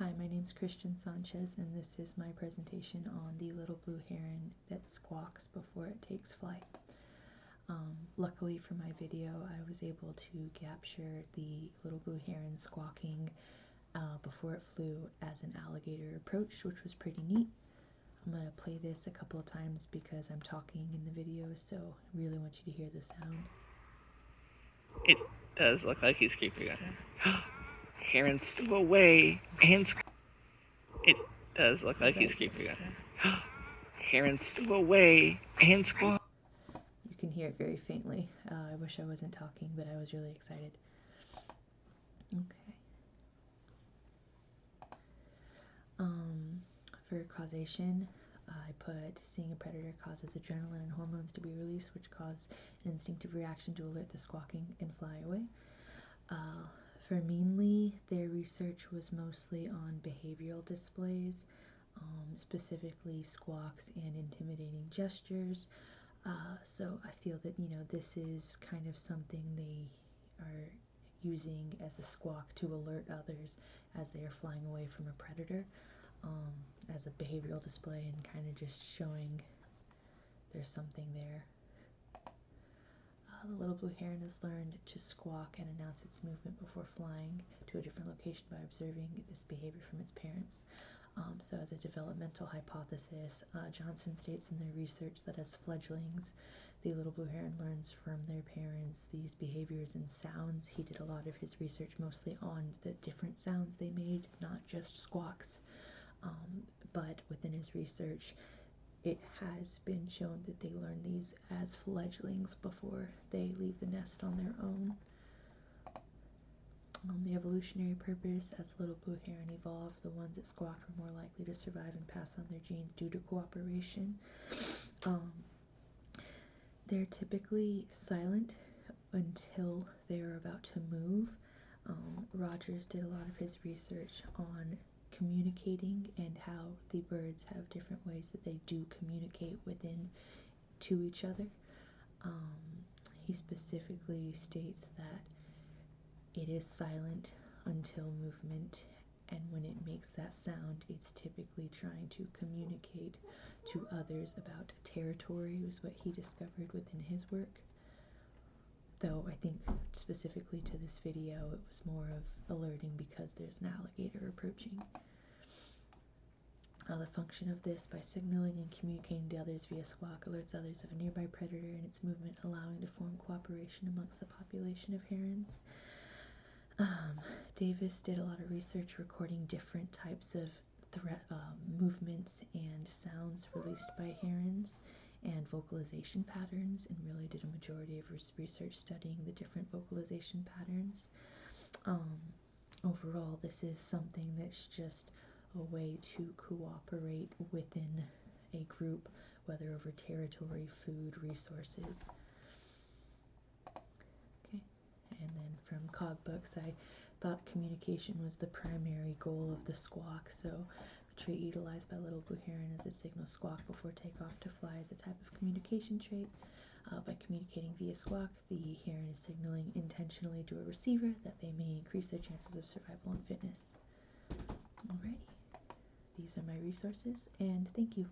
Hi, my name's Christian Sanchez, and this is my presentation on the little blue heron that squawks before it takes flight. Luckily for my video, I was able to capture the little blue heron squawking before it flew as an alligator approached, which was pretty neat. I'm going to play this a couple of times because I'm talking in the video, so I really want you to hear the sound. It does look like he's creeping on her. Heron flew away and It does look like he's creeping on her. Heron flew away and squawked. You can hear it very faintly. I wish I wasn't talking, but I was really excited. Okay. For causation, I put seeing a predator causes adrenaline and hormones to be released, which cause an instinctive reaction to alert the squawking and fly away. For Meanly, their research was mostly on behavioral displays, specifically squawks and intimidating gestures. So I feel that, this is kind of something they are using as a squawk to alert others as they are flying away from a predator, as a behavioral display and kind of just showing there's something there. The little blue heron has learned to squawk and announce its movement before flying to a different location by observing this behavior from its parents. So as a developmental hypothesis, Johnson states in their research that as fledglings, the little blue heron learns from their parents these behaviors and sounds. He did a lot of his research mostly on the different sounds they made, not just squawks. But within his research, it has been shown that they learn these as fledglings before they leave the nest on their own. The evolutionary purpose, as the little blue heron evolved, the ones that squawked were more likely to survive and pass on their genes due to cooperation. They're typically silent until they're about to move. Rogers did a lot of his research on communicating and how the birds have different ways that they do communicate within to each other. He specifically states that it is silent until movement, and when it makes that sound, it's typically trying to communicate to others about territory, was what he discovered within his work. Though I think specifically to this video, it was more of alerting because there's an alligator approaching. The function of this, by signaling and communicating to others via squawk, alerts others of a nearby predator and its movement, allowing to form cooperation amongst the population of herons. Davis did a lot of research recording different types of movements and sounds released by herons and vocalization patterns, and really did a majority of his research studying the different vocalization patterns. Overall, this is something that's just a way to cooperate within a group, whether over territory, food, resources. Okay, and then from Cogbooks, I thought communication was the primary goal of the squawk, so the trait utilized by little blue heron as a signal squawk before takeoff to fly is a type of communication trait. By communicating via squawk, the heron is signaling intentionally to a receiver that they may increase their chances of survival and fitness. Alrighty, these are my resources, and thank you.